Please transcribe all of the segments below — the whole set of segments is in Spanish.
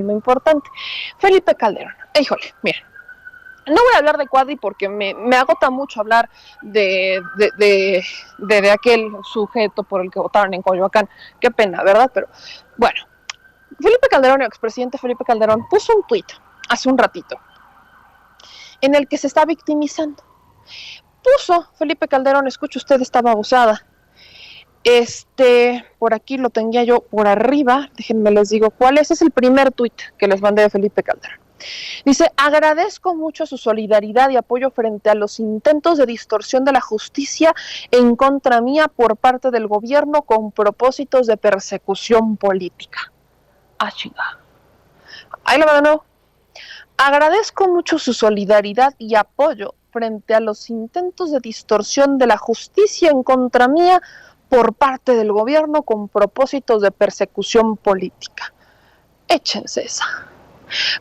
importante. Felipe Calderón, híjole, miren, no voy a hablar de Cuadri porque me agota mucho hablar de aquel sujeto por el que votaron en Coyoacán. Qué pena, ¿verdad? Pero bueno, Felipe Calderón, el expresidente Felipe Calderón, puso un tuit hace un ratito en el que se está victimizando. Puso Felipe Calderón, escuche usted esta babosada. Por aquí lo tenía yo por arriba, déjenme les digo cuál es. Es el primer tuit que les mandé de Felipe Calderón. Dice, agradezco mucho su solidaridad y apoyo frente a los intentos de distorsión de la justicia en contra mía por parte del gobierno con propósitos de persecución política. Ah, chinga. Ahí lo va de nuevo. Agradezco mucho su solidaridad y apoyo frente a los intentos de distorsión de la justicia en contra mía por parte del gobierno con propósitos de persecución política. Échense esa.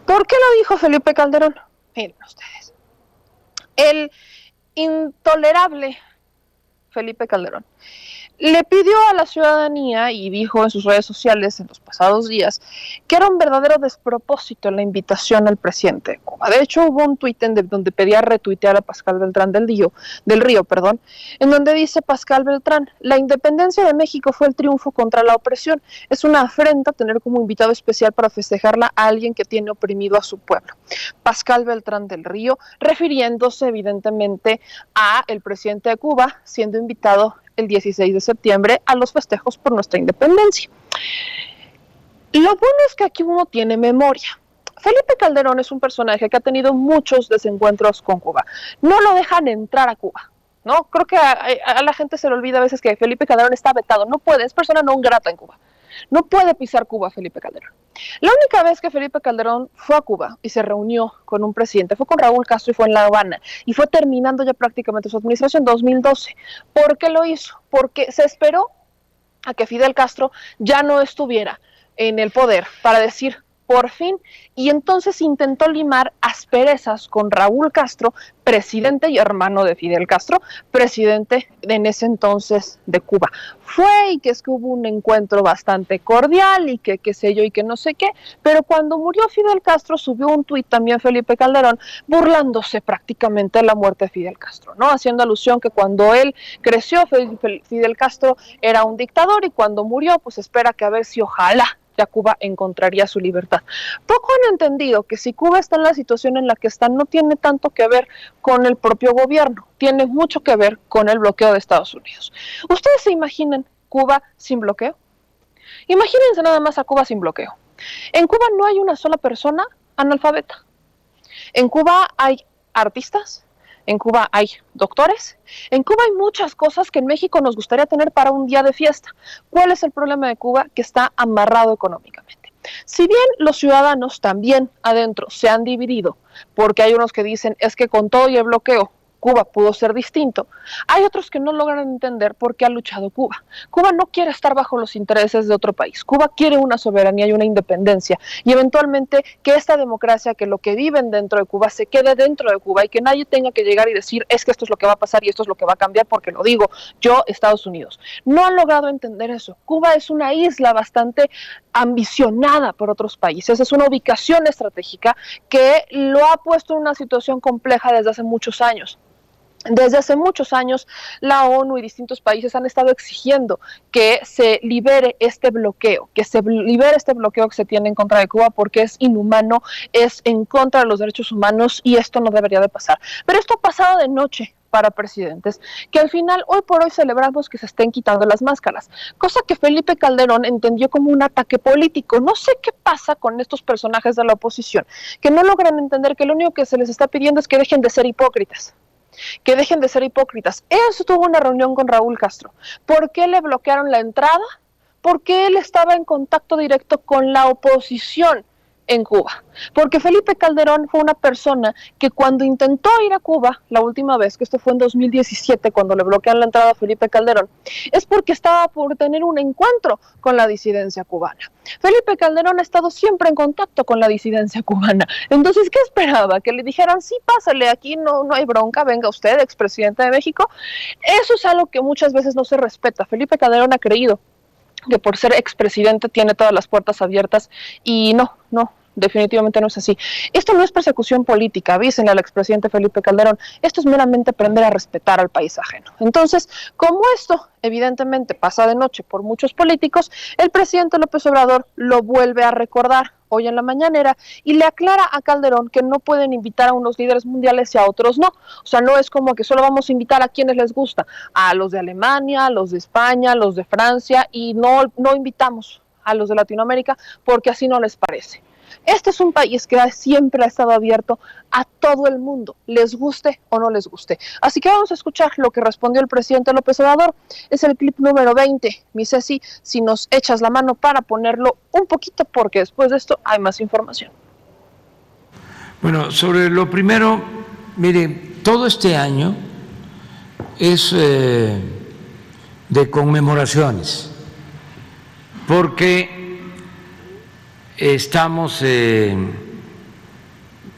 ¿Por qué lo dijo Felipe Calderón? Miren ustedes. El intolerable Felipe Calderón le pidió a la ciudadanía y dijo en sus redes sociales en los pasados días que era un verdadero despropósito la invitación al presidente de Cuba. De hecho, hubo un tuit donde pedía retuitear a Pascal Beltrán del Río, en donde dice Pascal Beltrán, la independencia de México fue el triunfo contra la opresión. Es una afrenta tener como invitado especial para festejarla a alguien que tiene oprimido a su pueblo. Pascal Beltrán del Río, refiriéndose evidentemente a el presidente de Cuba siendo invitado el 16 de septiembre a los festejos por nuestra independencia. Lo bueno es que aquí uno tiene memoria. Felipe Calderón es un personaje que ha tenido muchos desencuentros con Cuba. No lo dejan entrar a Cuba, ¿no? Creo que a la gente se le olvida a veces que Felipe Calderón está vetado. No puede, es persona no grata en Cuba. No puede pisar Cuba Felipe Calderón. La única vez que Felipe Calderón fue a Cuba y se reunió con un presidente fue con Raúl Castro y fue en La Habana. Y fue terminando ya prácticamente su administración en 2012. ¿Por qué lo hizo? Porque se esperó a que Fidel Castro ya no estuviera en el poder para decir por fin, y entonces intentó limar asperezas con Raúl Castro, presidente y hermano de Fidel Castro, presidente en ese entonces de Cuba. Fue y que es que hubo un encuentro bastante cordial y que qué sé yo y que no sé qué, pero cuando murió Fidel Castro subió un tuit también Felipe Calderón burlándose prácticamente de la muerte de Fidel Castro, ¿no? Haciendo alusión que cuando él creció Fidel Castro era un dictador y cuando murió pues espera que a ver si ojalá ya Cuba encontraría su libertad. Poco han entendido que si Cuba está en la situación en la que está, no tiene tanto que ver con el propio gobierno, tiene mucho que ver con el bloqueo de Estados Unidos. ¿Ustedes se imaginan Cuba sin bloqueo? Imagínense nada más a Cuba sin bloqueo. En Cuba no hay una sola persona analfabeta. En Cuba hay artistas, en Cuba hay doctores, en Cuba hay muchas cosas que en México nos gustaría tener para un día de fiesta. ¿Cuál es el problema de Cuba? Que está amarrado económicamente. Si bien los ciudadanos también adentro se han dividido, porque hay unos que dicen es que con todo y el bloqueo Cuba pudo ser distinto, hay otros que no logran entender por qué ha luchado Cuba. Cuba no quiere estar bajo los intereses de otro país. Cuba quiere una soberanía y una independencia y eventualmente que esta democracia, que lo que viven dentro de Cuba se quede dentro de Cuba y que nadie tenga que llegar y decir es que esto es lo que va a pasar y esto es lo que va a cambiar porque lo digo yo, Estados Unidos. No han logrado entender eso. Cuba es una isla bastante ambicionada por otros países, es una ubicación estratégica que lo ha puesto en una situación compleja desde hace muchos años. Desde hace muchos años, la ONU y distintos países han estado exigiendo que se libere este bloqueo, que se tiene en contra de Cuba porque es inhumano, es en contra de los derechos humanos y esto no debería de pasar. Pero esto ha pasado de noche para presidentes, que al final, hoy por hoy celebramos que se estén quitando las máscaras, cosa que Felipe Calderón entendió como un ataque político. No sé qué pasa con estos personajes de la oposición, que no logran entender que lo único que se les está pidiendo es que dejen de ser hipócritas. Que dejen de ser hipócritas. Eso tuvo una reunión con Raúl Castro. ¿Por qué le bloquearon la entrada? Porque él estaba en contacto directo con la oposición en Cuba. Porque Felipe Calderón fue una persona que cuando intentó ir a Cuba, la última vez, que esto fue en 2017, cuando le bloquean la entrada a Felipe Calderón, es porque estaba por tener un encuentro con la disidencia cubana. Felipe Calderón ha estado siempre en contacto con la disidencia cubana. Entonces, ¿qué esperaba? Que le dijeran, sí, pásale, aquí no hay bronca, venga usted, expresidente de México. Eso es algo que muchas veces no se respeta. Felipe Calderón ha creído que por ser expresidente tiene todas las puertas abiertas y no definitivamente no es así. Esto no es persecución política, avísenle al expresidente Felipe Calderón, esto es meramente aprender a respetar al país ajeno. Entonces, como esto evidentemente pasa de noche por muchos políticos, el presidente López Obrador lo vuelve a recordar hoy en la mañanera y le aclara a Calderón que no pueden invitar a unos líderes mundiales y a otros no. O sea, no es como que solo vamos a invitar a quienes les gusta, a los de Alemania, a los de España, a los de Francia, y no invitamos a los de Latinoamérica porque así no les parece. Este es un país que siempre ha estado abierto a todo el mundo, les guste o no les guste. Así que vamos a escuchar lo que respondió el presidente López Obrador. Es el clip número 20. Mi Ceci, si nos echas la mano para ponerlo un poquito, porque después de esto hay más información. Bueno, sobre lo primero, mire, todo este año es de conmemoraciones, porque estamos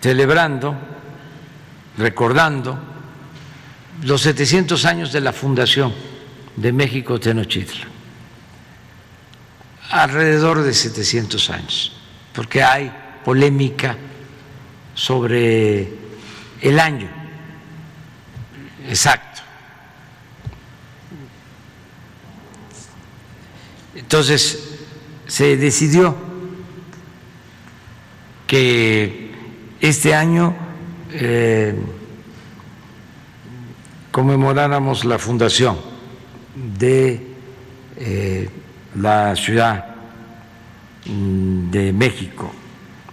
celebrando, recordando los 700 años de la fundación de México Tenochtitlan, alrededor de 700 años, porque hay polémica sobre el año exacto. Entonces se decidió que este año conmemoráramos la fundación de la Ciudad de México,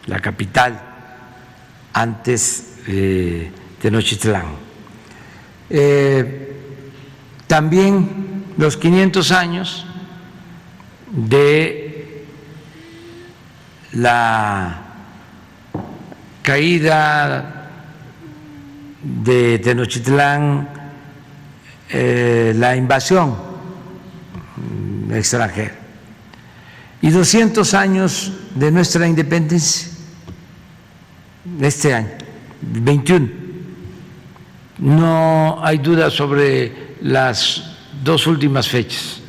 la capital, antes Tenochtitlán. También los 500 años de la caída de Tenochtitlán, la invasión extranjera, y 200 años de nuestra independencia, este año, 21. No hay duda sobre las dos últimas fechas,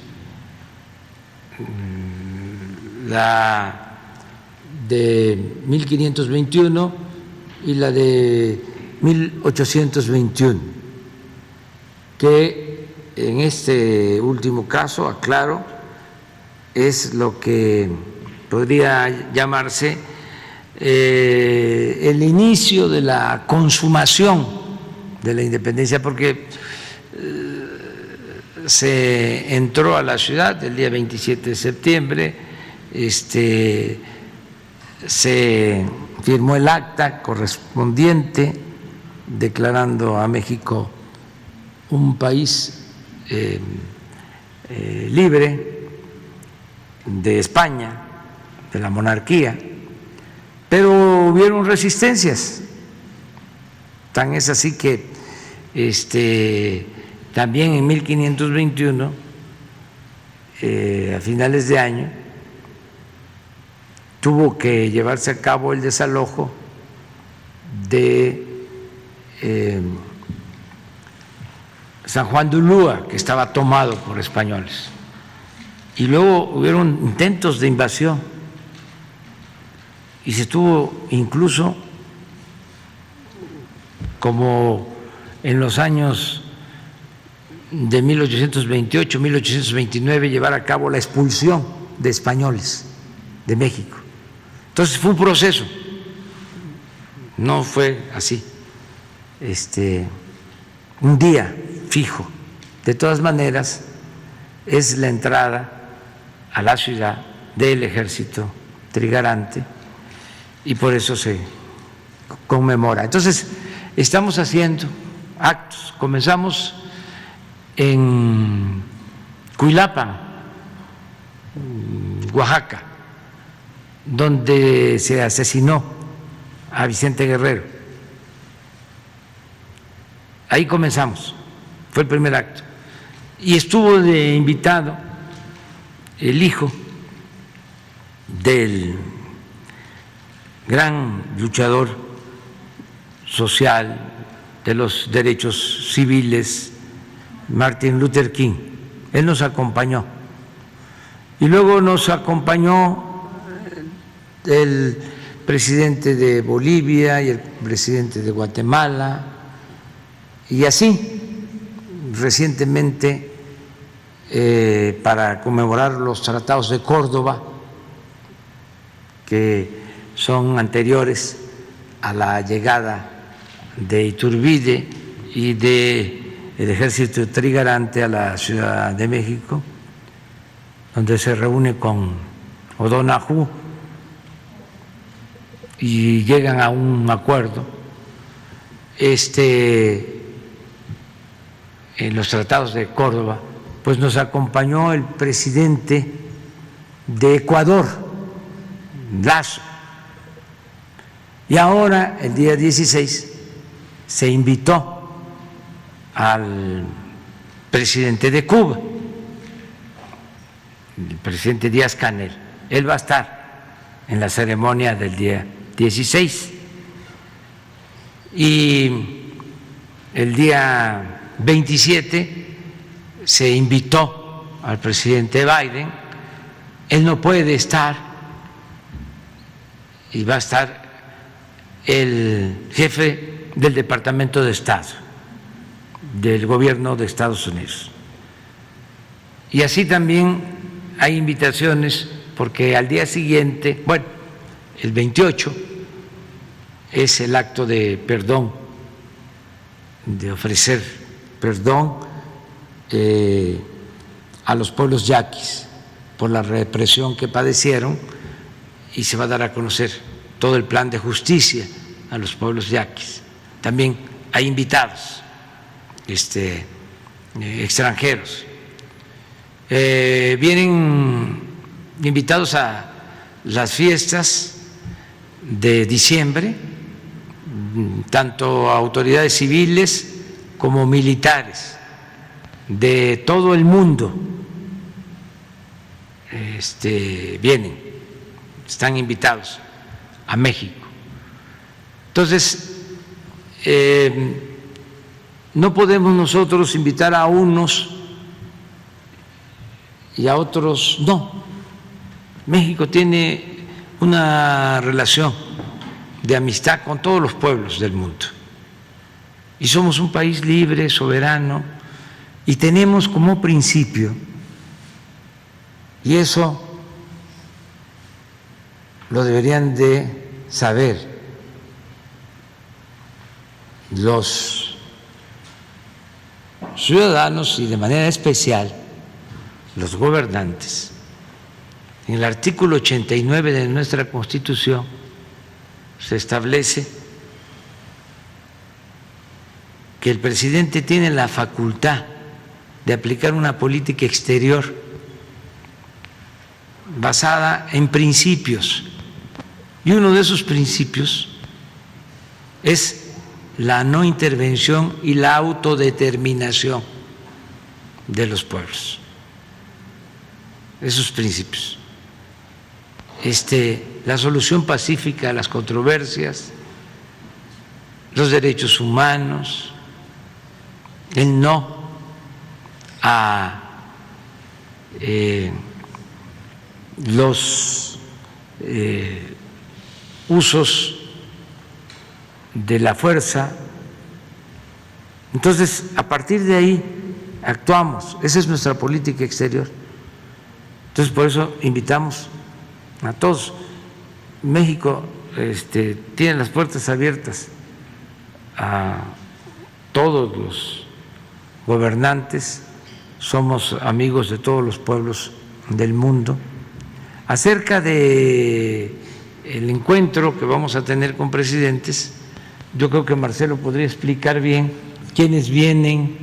la de 1521 y la de 1821, que en este último caso, aclaro, es lo que podría llamarse el inicio de la consumación de la independencia, porque se entró a la ciudad el día 27 de septiembre, se firmó el acta correspondiente declarando a México un país libre de España, de la monarquía, pero hubieron resistencias. Tan es así que también en 1521, a finales de año, tuvo que llevarse a cabo el desalojo de San Juan de Ulúa, que estaba tomado por españoles. Y luego hubieron intentos de invasión y se tuvo incluso, como en los años de 1828, 1829, llevar a cabo la expulsión de españoles de México. Entonces fue un proceso, no fue así, un día fijo. De todas maneras, es la entrada a la ciudad del ejército trigarante y por eso se conmemora. Entonces, estamos haciendo actos. Comenzamos en Cuilapan, Oaxaca, donde se asesinó a Vicente Guerrero. Ahí comenzamos, fue el primer acto. Y estuvo de invitado el hijo del gran luchador social de los derechos civiles, Martin Luther King. Él nos acompañó. Y luego nos acompañó el presidente de Bolivia y el presidente de Guatemala, y así recientemente para conmemorar los tratados de Córdoba, que son anteriores a la llegada de Iturbide y del ejército trigarante a la Ciudad de México, donde se reúne con O'Donoghue y llegan a un acuerdo. En los tratados de Córdoba, pues nos acompañó el presidente de Ecuador, Lasso, y ahora el día 16 se invitó al presidente de Cuba, el presidente Díaz-Canel. Él va a estar en la ceremonia del día 16 y el día 27 se invitó al presidente Biden. Él no puede estar y va a estar el jefe del Departamento de Estado del gobierno de Estados Unidos. Y así también hay invitaciones, porque al día siguiente, bueno, el 28 es el acto de perdón, de ofrecer perdón a los pueblos yaquis por la represión que padecieron, y se va a dar a conocer todo el plan de justicia a los pueblos yaquis. También hay invitados extranjeros. Vienen invitados a las fiestas de diciembre, tanto autoridades civiles como militares de todo el mundo vienen, están invitados a México. Entonces, no podemos nosotros invitar a unos y a otros no. México tiene una relación de amistad con todos los pueblos del mundo y somos un país libre, soberano, y tenemos como principio, y eso lo deberían de saber los ciudadanos y de manera especial los gobernantes. En el artículo 89 de nuestra Constitución se establece que el presidente tiene la facultad de aplicar una política exterior basada en principios, y uno de esos principios es la no intervención y la autodeterminación de los pueblos. Esos principios. La solución pacífica a las controversias, los derechos humanos, el no a los usos de la fuerza. Entonces, a partir de ahí actuamos. Esa es nuestra política exterior. Entonces, por eso invitamos a todos. México tiene las puertas abiertas a todos los gobernantes, somos amigos de todos los pueblos del mundo. Acerca de el encuentro que vamos a tener con presidentes, yo creo que Marcelo podría explicar bien quiénes vienen.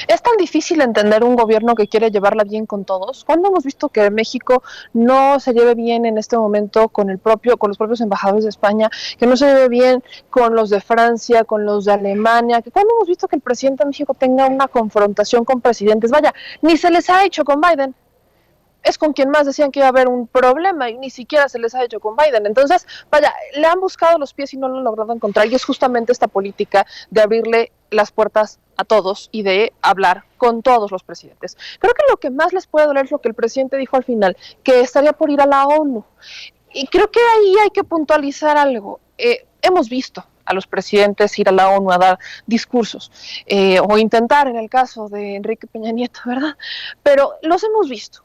¿Es tan difícil entender un gobierno que quiere llevarla bien con todos? ¿Cuándo hemos visto que México no se lleve bien en este momento con los propios embajadores de España, que no se lleve bien con los de Francia, con los de Alemania? ¿Cuándo hemos visto que el presidente de México tenga una confrontación con presidentes? Vaya, ni se les ha hecho con Biden. Es con quien más decían que iba a haber un problema y ni siquiera se les ha hecho con Biden. Entonces, vaya, le han buscado los pies y no lo han logrado encontrar, y es justamente esta política de abrirle las puertas a todos y de hablar con todos los presidentes. Creo que lo que más les puede doler es lo que el presidente dijo al final, que estaría por ir a la ONU. Y creo que ahí hay que puntualizar algo. Hemos visto a los presidentes ir a la ONU a dar discursos, o intentar en el caso de Enrique Peña Nieto, ¿verdad? Pero los hemos visto.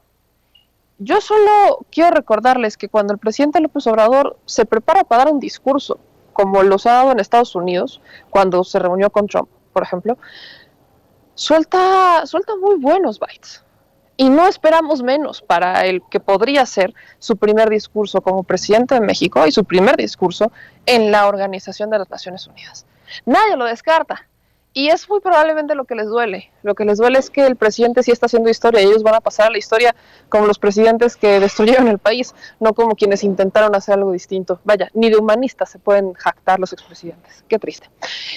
Yo solo quiero recordarles que cuando el presidente López Obrador se prepara para dar un discurso, como los ha dado en Estados Unidos, cuando se reunió con Trump, por ejemplo, suelta muy buenos bytes. Y no esperamos menos para el que podría ser su primer discurso como presidente de México y su primer discurso en la Organización de las Naciones Unidas. Nadie lo descarta. Y es muy probablemente lo que les duele. Lo que les duele es que el presidente sí está haciendo historia y ellos van a pasar a la historia como los presidentes que destruyeron el país, no como quienes intentaron hacer algo distinto. Vaya, ni de humanistas se pueden jactar los expresidentes. Qué triste.